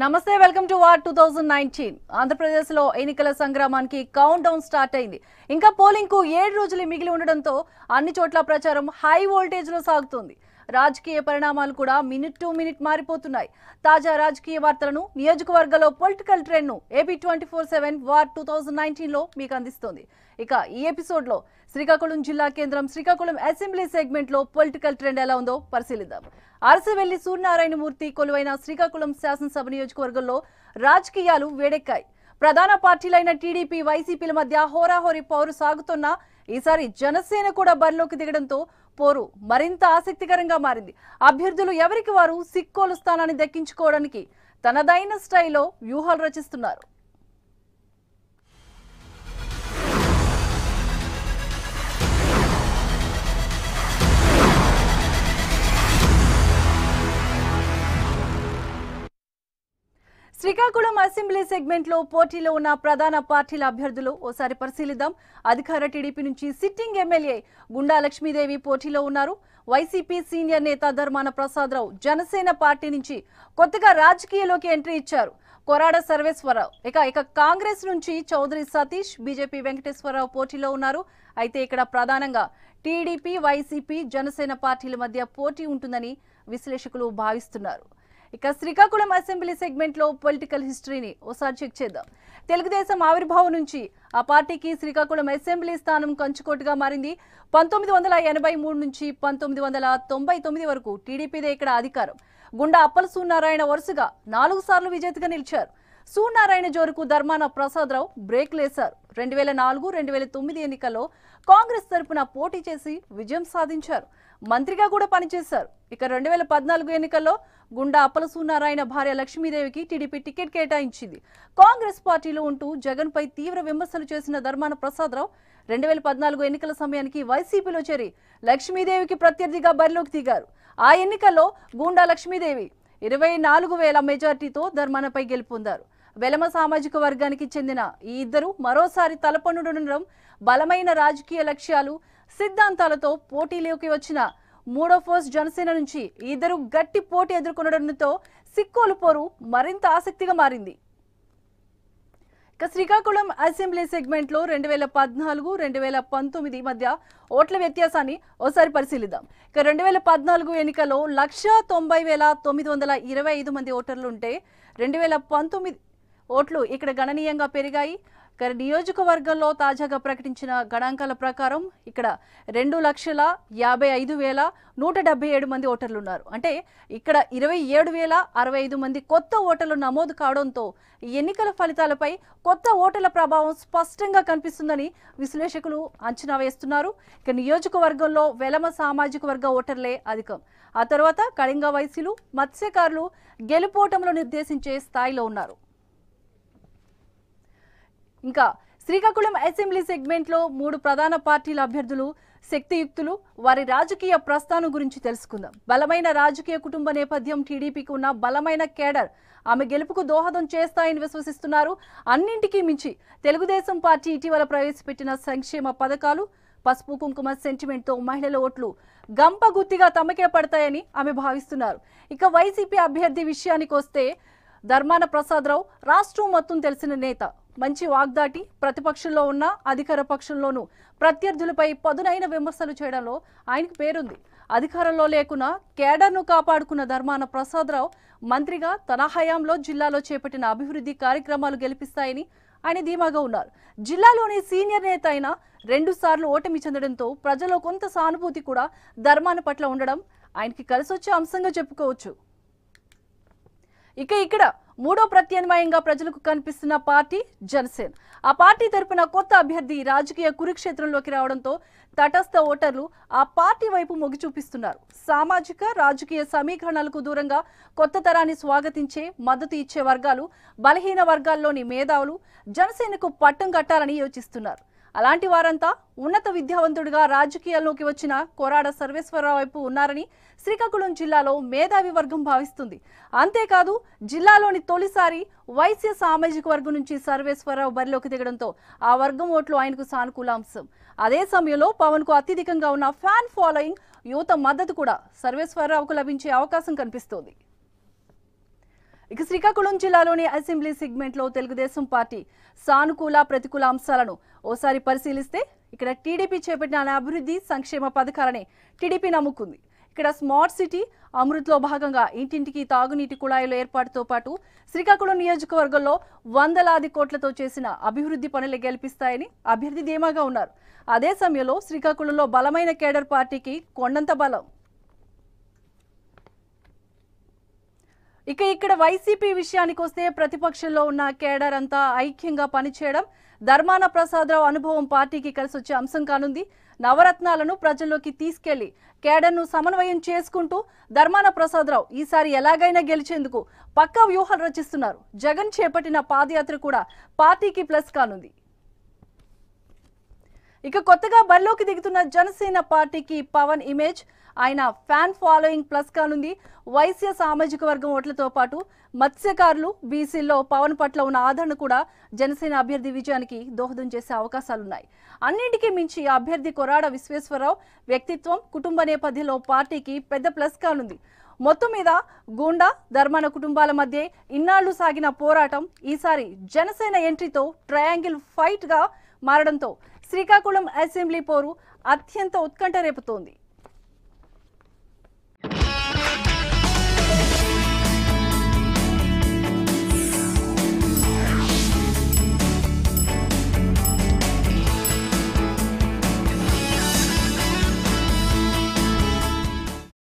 నమస్తే welcome to war 2019 Andhra Pradesh లో ఎన్నికల సంగ్రామానికి కౌంట్ డౌన్ స్టార్ట్ అయింది. ఇంకా పోలింగ్ కు 7 రోజులు మిగిలి ఉండడంతో అన్ని చోట్ల ప్రచారం హై వోల్టేజ్ లో సాగుతోంది. రాజకీయ పరిణామాలు కూడా మినిట్ టు మినిట్ మారిపోతున్నాయి. తాజా రాజకీయ వార్తలను నియోజకవర్గాల్లో పొలిటికల్ ట్రెండ్ ను ఏపీ 24/7 వార్ 2019 లో మీకు అందిస్తోంది. ఇక ఈ ఎపిసోడ్ లో శ్రీకాకుళం జిల్లా కేంద్రం శ్రీకాకుళం అసెంబ్లీ సెగ్మెంట్ లో పొలిటికల్ ట్రెండ్ ఎలా ఉందో పరిశీలిద్దాం. అరసవెల్లి సూర్యనారాయణమూర్తి కొలువైన శ్రీకాకుళం శాసనసభ నియోజకవర్గంలో రాజకీయాలు వేడెక్కాయి. ప్రధాన పార్టీలైన టీడీపీ, వైసీపీల మధ్య హోరాహోరీ పోరు సాగుతున్న ఈసారి జనసేన కూడా బరిలోకి దిగడంతో పోరు మరింత ఆసక్తికరంగా మారింది. అభ్యర్థులు ఎవరికి వారు సిక్కోలు స్థానాన్ని దక్కించుకోవడానికి తనదైన స్టైల్లో వ్యూహాలు రచిస్తున్నారు. శ్రీకాకుళం అసెంబ్లీ సెగ్మెంట్ లో పోటీలో ఉన్న ప్రధాన పార్టీల అభ్యర్థులు ఓసారి పరిశీలిద్దాం. అధికార టీడీపీ నుంచి సిట్టింగ్ ఎమ్మెల్యే గుండా లక్ష్మీదేవి పోటీలో ఉన్నారు. వైసీపీ సీనియర్ నేత ధర్మాన ప్రసాదరావు జనసేన పార్టీ నుంచి కొత్తగా రాజకీయాల్లోకి ఎంట్రీ ఇచ్చారు. కొరాడ సర్వేశ్వరరావు ఇక కాంగ్రెస్ నుంచి చౌదరి సతీష్, బీజేపీ వెంకటేశ్వరరావు పోటీలో ఉన్నారు. అయితే ఇక్కడ ప్రధానంగా టీడీపీ, వైసీపీ, జనసేన పార్టీల మధ్య పోటీ ఉంటుందని విశ్లేషకులు భావిస్తున్నారు. ఇక శ్రీకాకుళం అసెంబ్లీ సెగ్మెంట్ లో పొలిటికల్ హిస్టరీని ఒకసారి చెక్ చేద్దాం. తెలుగుదేశం ఆవిర్భావం నుంచి ఆ పార్టీకి శ్రీకాకుళం అసెంబ్లీ స్థానం కంచుకోటుగా మారింది. 1983 నుంచి 1999 వరకు టీడీపీదే ఇక్కడ అధికారం. గుండా అప్పల సూర్యనారాయణ వరుసగా 4 సార్లు విజేతగా నిలిచారు. సూర్యనారాయణ జోరుకు ధర్మాన ప్రసాదరావు బ్రేక్ లేశారు. 2004, 2009 ఎన్నికల్లో కాంగ్రెస్ తరపున పోటీ చేసి విజయం సాధించారు. మంత్రిగా కూడా పనిచేశారు. ఇక 2014 ఎన్నికల్లో గుండా అప్పల సూర్యనారాయణ భార్య లక్ష్మీదేవికి టీడీపీ టికెట్ కేటాయించింది. కాంగ్రెస్ పార్టీలో ఉంటూ జగన్ పై తీవ్ర విమర్శలు చేసిన ధర్మాన ప్రసాదరావు 2014 ఎన్నికల సమయానికి వైసీపీలో చేరి లక్ష్మీదేవికి ప్రత్యర్థిగా బరిలోకి దిగారు. ఆ ఎన్నికల్లో గుండా లక్ష్మీదేవి 24,000 మెజార్టీతో ధర్మానపై గెలుపొందారు. వెలమ సామాజిక వర్గానికి చెందిన ఈ ఇద్దరు మరోసారి తలపన్నుడడం బలమైన రాజకీయ లక్ష్యాలు, సిద్ధాంతాలతో పోటీలోకి వచ్చిన మూడో ఫోర్స్ జనసేన నుంచి ఈ ఇద్దరు గట్టి పోటీ ఎదుర్కొనడంతో సిక్కోలు పోరు మరింత ఆసక్తిగా మారింది. ఇక శ్రీకాకుళం అసెంబ్లీ సెగ్మెంట్ లో 2014, 2019 మధ్య ఓట్ల వ్యత్యాసాన్ని ఓసారి పరిశీలిద్దాం. ఇక 2014 ఎన్నికల్లో 190,925 మంది ఓటర్లు ఉంటే 2019 ఓట్లు ఇక్కడ గణనీయంగా పెరిగాయి. నియోజకవర్గంలో తాజాగా ప్రకటించిన గణాంకాల ప్రకారం ఇక్కడ 2,55,177 మంది ఓటర్లు ఉన్నారు. అంటే ఇక్కడ 27,065 మంది కొత్త ఓటర్లు నమోదు కావడంతో ఎన్నికల ఫలితాలపై కొత్త ఓటర్ల ప్రభావం స్పష్టంగా కనిపిస్తుందని విశ్లేషకులు అంచనా వేస్తున్నారు. ఇక నియోజకవర్గంలో వెలమ సామాజిక వర్గ ఓటర్లే అధికం. ఆ తర్వాత కళింగ వైశ్యులు, మత్స్యకారులు గెలుపోటములు నిర్దేశించే స్థాయిలో ఉన్నారు. ఇంకా శ్రీకాకుళం అసెంబ్లీ సెగ్మెంట్ లో 3 ప్రధాన పార్టీల అభ్యర్థులు శక్తియుక్తులు, వారి రాజకీయ ప్రస్థానం గురించి తెలుసుకుందాం. బలమైన రాజకీయ కుటుంబ నేపథ్యం టీడీపీకి ఉన్న బలమైన కేడర్ ఆమె గెలుపుకు దోహదం చేస్తాయని విశ్వసిస్తున్నారు. అన్నింటికీ మించి తెలుగుదేశం పార్టీ ఇటీవల ప్రవేశపెట్టిన సంక్షేమ పథకాలు, పసుపు కుంకుమ సెంటిమెంట్ తో మహిళల ఓట్లు గంపగుత్తిగా తమకే పడతాయని ఆమె భావిస్తున్నారు. ఇక వైసీపీ అభ్యర్థి విషయానికి వస్తే ధర్మాన ప్రసాదరావు రాష్ట్రం మొత్తం తెలిసిన నేత. మంచి వాగ్దాటి, ప్రతిపక్షంలో ఉన్న అధికార పక్షంలోనూ ప్రత్యర్థులపై పదునైన విమర్శలు చేయడంలో ఆయనకు పేరుంది. అధికారంలో లేకున్నా కేడర్ను కాపాడుకున్న ధర్మాన ప్రసాదరావు మంత్రిగా తన హయాంలో జిల్లాలో చేపట్టిన అభివృద్ధి కార్యక్రమాలు గెలిపిస్తాయని ఆయన ధీమాగా ఉన్నారు. జిల్లాలోని సీనియర్ నేత అయిన 2 సార్లు ఓటమి చెందడంతో ప్రజల్లో కొంత సానుభూతి కూడా ధర్మాన పట్ల ఉండడం ఆయనకి కలిసొచ్చే అంశంగా చెప్పుకోవచ్చు. ఇక్కడ మూడో ప్రత్యామ్నాయంగా ప్రజలకు కనిపిస్తున్న పార్టీ జనసేన. ఆ పార్టీ తరపున కొత్త అభ్యర్థి రాజకీయ కురుక్షేత్రంలోకి రావడంతో తటస్థ ఓటర్లు ఆ పార్టీ వైపు మొగ్గు చూపిస్తున్నారు. సామాజిక రాజకీయ సమీకరణాలకు దూరంగా కొత్త తరాన్ని స్వాగతించే, మద్దతు ఇచ్చే వర్గాలు, బలహీన వర్గాల్లోని మేధావులు జనసేనకు పట్టం కట్టాలని యోచిస్తున్నారు. అలాంటి వారంతా ఉన్నత విద్యావంతుడిగా రాజకీయాల్లోకి వచ్చిన కొరాడ సర్వేశ్వరరావు వైపు ఉన్నారని శ్రీకాకుళం జిల్లాలో మేధావి వర్గం భావిస్తుంది. అంతేకాదు జిల్లాలోని తొలిసారి వైశ్య సామాజిక వర్గం నుంచి సర్వేశ్వరరావు బరిలోకి దిగడంతో ఆ వర్గం ఓట్లు ఆయనకు సానుకూల అంశం. అదే సమయంలో పవన్ కు అత్యధికంగా ఉన్న ఫ్యాన్ ఫాలోయింగ్, యువత మద్దతు కూడా సర్వేశ్వరరావుకు లభించే అవకాశం కనిపిస్తోంది. ఇక శ్రీకాకుళం జిల్లాలోని అసెంబ్లీ సెగ్మెంట్ లో తెలుగుదేశం పార్టీ సానుకూల ప్రతికూల అంశాలను ఓసారి పరిశీలిస్తే ఇక్కడ టీడీపీ చేపట్టిన అభివృద్ధి సంక్షేమ పథకాలనే టీడీపీ నమ్ముకుంది. ఇక్కడ స్మార్ట్ సిటీ అమృత్లో భాగంగా ఇంటింటికి తాగునీటి కుళాయిల ఏర్పాటుతో పాటు శ్రీకాకుళం నియోజకవర్గంలో వందలాది కోట్లతో చేసిన అభివృద్ధి పనులు గెలిపిస్తాయని అభ్యర్థి ధీమాగా ఉన్నారు. అదే సమయంలో శ్రీకాకుళంలో బలమైన కేడర్ పార్టీకి కొండంత బలం. ఇక్కడ వైసీపీ విషయానికి వస్తే ప్రతిపక్షంలో ఉన్న కేడర్ అంతా ఐక్యంగా పనిచేయడం, ధర్మాన ప్రసాదరావు అనుభవం పార్టీకి కలిసి వచ్చే అంశం కానుంది. నవరత్నాలను ప్రజల్లోకి తీసుకెళ్లి కేడర్ను సమన్వయం చేసుకుంటూ ధర్మాన ప్రసాదరావు ఈసారి ఎలాగైనా గెలిచేందుకు పక్కా వ్యూహాలు రచిస్తున్నారు. జగన్ చేపట్టిన పాదయాత్ర కూడా పార్టీకి ప్లస్ కానుంది. కొత్తగా బరిలోకి దిగుతున్న జనసేన పార్టీకి పవన్ ఇమేజ్, ఆయన ఫ్యాన్ ఫాలోయింగ్ ప్లస్ కానుంది. వైశ్య సామాజిక వర్గం ఓట్లతో పాటు మత్స్యకారులు, బీసీల్లో పవన్ పట్ల ఉన్న ఆదరణ కూడా జనసేన అభ్యర్థి విజయానికి దోహదం చేసే అవకాశాలున్నాయి. అన్నింటికీ మించి అభ్యర్థి కొరాడ విశ్వేశ్వరరావు వ్యక్తిత్వం, కుటుంబ నేపథ్యంలో పార్టీకి పెద్ద ప్లస్ కానుంది. మొత్తం మీద గూండా ధర్మాన కుటుంబాల మధ్య ఇన్నాళ్లు సాగిన పోరాటం ఈసారి జనసేన ఎంట్రీతో ట్రయాంగిల్ ఫైట్ గా మారడంతో శ్రీకాకుళం అసెంబ్లీ పోరు అత్యంత ఉత్కంఠ రేపుతోంది.